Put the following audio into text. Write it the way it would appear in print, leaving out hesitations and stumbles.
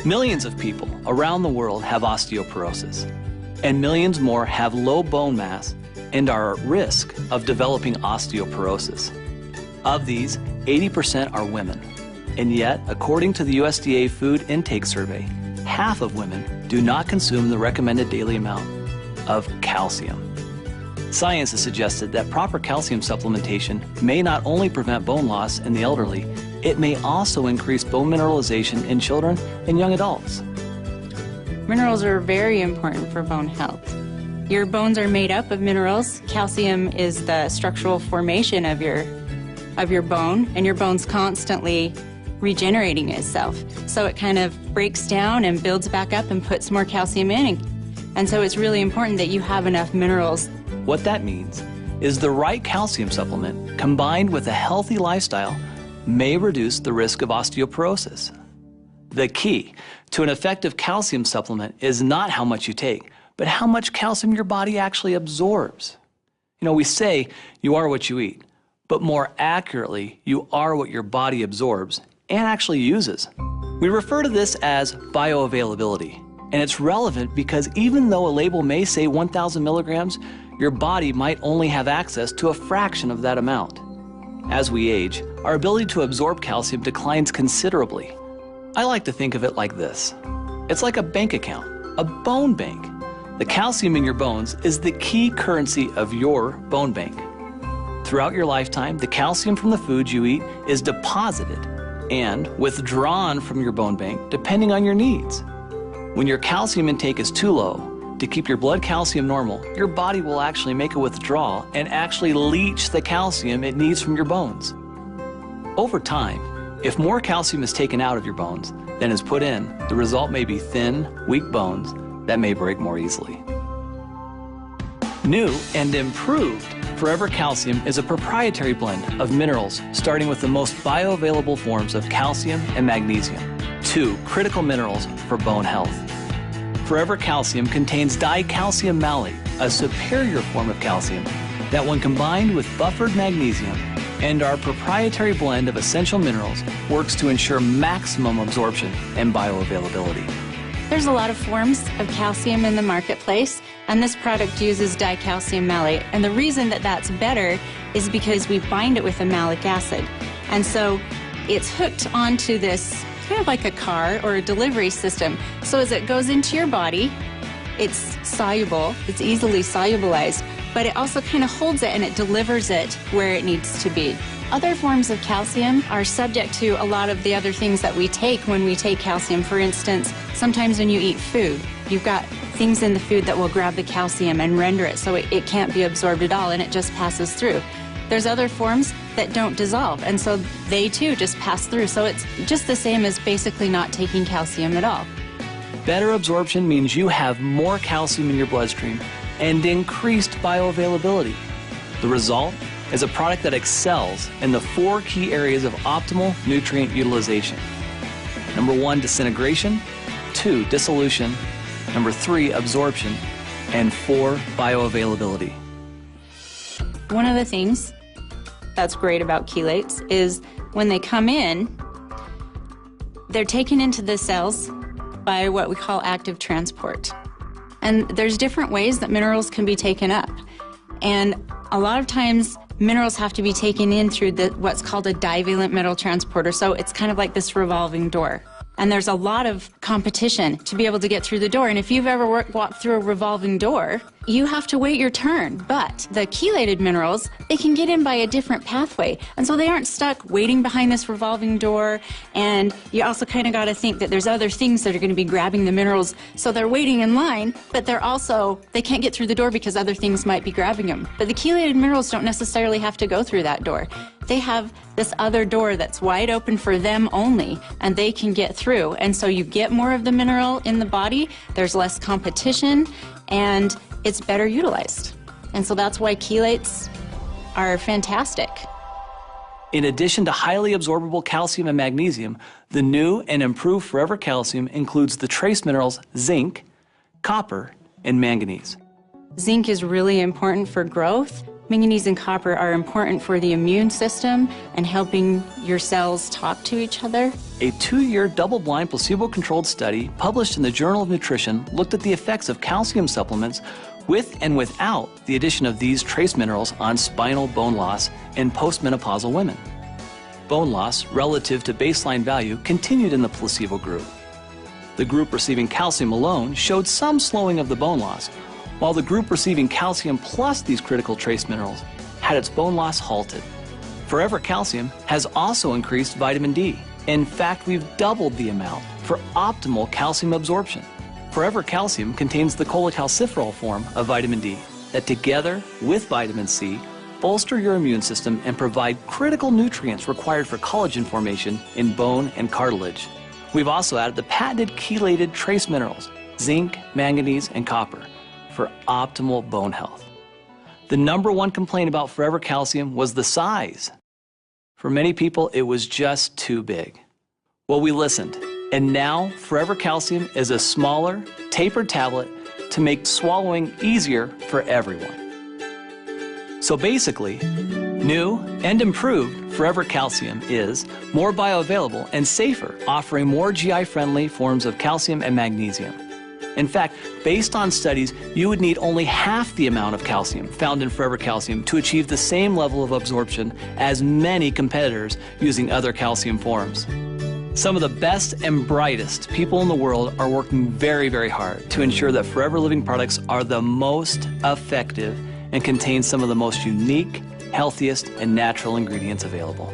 Millions of people around the world have osteoporosis, and millions more have low bone mass and are at risk of developing osteoporosis. Of these, 80% are women, and yet, according to the USDA Food Intake Survey, half of women do not consume the recommended daily amount of calcium. Science has suggested that proper calcium supplementation may not only prevent bone loss in the elderly, it may also increase bone mineralization in children and young adults. Minerals are very important for bone health. Your bones are made up of minerals. Calcium is the structural formation of your bone, and your bone's constantly regenerating itself. So it kind of breaks down and builds back up and puts more calcium in. And so it's really important that you have enough minerals. What that means is the right calcium supplement combined with a healthy lifestyle may reduce the risk of osteoporosis. The key to an effective calcium supplement is not how much you take, but how much calcium your body actually absorbs. You know, we say you are what you eat, but more accurately, you are what your body absorbs and actually uses. We refer to this as bioavailability, and it's relevant because even though a label may say 1,000 milligrams, your body might only have access to a fraction of that amount. As we age, our ability to absorb calcium declines considerably. I like to think of it like this. It's like a bank account, a bone bank. The calcium in your bones is the key currency of your bone bank. Throughout your lifetime, the calcium from the foods you eat is deposited and withdrawn from your bone bank depending on your needs. When your calcium intake is too low, to keep your blood calcium normal, your body will actually make a withdrawal and actually leach the calcium it needs from your bones. Over time, if more calcium is taken out of your bones than is put in, the result may be thin, weak bones that may break more easily. New and improved Forever Calcium is a proprietary blend of minerals starting with the most bioavailable forms of calcium and magnesium, two critical minerals for bone health. Forever Calcium contains dicalcium malate, a superior form of calcium that when combined with buffered magnesium and our proprietary blend of essential minerals works to ensure maximum absorption and bioavailability. There's a lot of forms of calcium in the marketplace, and this product uses dicalcium malate. And the reason that that's better is because we bind it with a malic acid. And so it's hooked onto this kind of like a car or a delivery system. So as it goes into your body, it's soluble, it's easily solubilized, but it also kind of holds it and it delivers it where it needs to be. Other forms of calcium are subject to a lot of the other things that we take when we take calcium. For instance, sometimes when you eat food, you've got things in the food that will grab the calcium and render it so it can't be absorbed at all and it just passes through. There's other forms that don't dissolve, and so they too just pass through. So it's just the same as basically not taking calcium at all. Better absorption means you have more calcium in your bloodstream and increased bioavailability. The result is a product that excels in the 4 key areas of optimal nutrient utilization. Number 1, disintegration. 2, dissolution. Number 3, absorption. And 4, bioavailability. One of the things that's great about chelates is when they come in, they're taken into the cells by what we call active transport. And there's different ways that minerals can be taken up. And a lot of times, minerals have to be taken in through what's called a divalent metal transporter. So it's kind of like this revolving door. And there's a lot of competition to be able to get through the door. And if you've ever walked through a revolving door, you have to wait your turn. But the chelated minerals, they can get in by a different pathway. And so they aren't stuck waiting behind this revolving door. And you also kind of got to think that there's other things that are going to be grabbing the minerals. So they're waiting in line, but they can't get through the door because other things might be grabbing them. But the chelated minerals don't necessarily have to go through that door. They have this other door that's wide open for them only, and they can get through. And so you get more of the mineral in the body, there's less competition, and it's better utilized. And so that's why chelates are fantastic. In addition to highly absorbable calcium and magnesium, the new and improved Forever Calcium includes the trace minerals zinc, copper, and manganese. Zinc is really important for growth Manganese and copper are important for the immune system and helping your cells talk to each other. A 2-year double-blind placebo-controlled study published in the Journal of Nutrition looked at the effects of calcium supplements with and without the addition of these trace minerals on spinal bone loss in postmenopausal women. Bone loss relative to baseline value continued in the placebo group. The group receiving calcium alone showed some slowing of the bone loss, while the group receiving calcium plus these critical trace minerals had its bone loss halted. Forever Calcium has also increased vitamin D. In fact, we've doubled the amount for optimal calcium absorption. Forever Calcium contains the cholecalciferol form of vitamin D that together with vitamin C bolster your immune system and provide critical nutrients required for collagen formation in bone and cartilage. We've also added the patented chelated trace minerals, zinc, manganese, and copper, for optimal bone health. The #1 complaint about Forever Calcium was the size. For many people, it was just too big. Well, we listened, and now Forever Calcium is a smaller, tapered tablet to make swallowing easier for everyone. So basically, new and improved Forever Calcium is more bioavailable and safer, offering more GI-friendly forms of calcium and magnesium. In fact, based on studies, you would need only half the amount of calcium found in Forever Calcium to achieve the same level of absorption as many competitors using other calcium forms. Some of the best and brightest people in the world are working very, very hard to ensure that Forever Living products are the most effective and contain some of the most unique, healthiest, and natural ingredients available.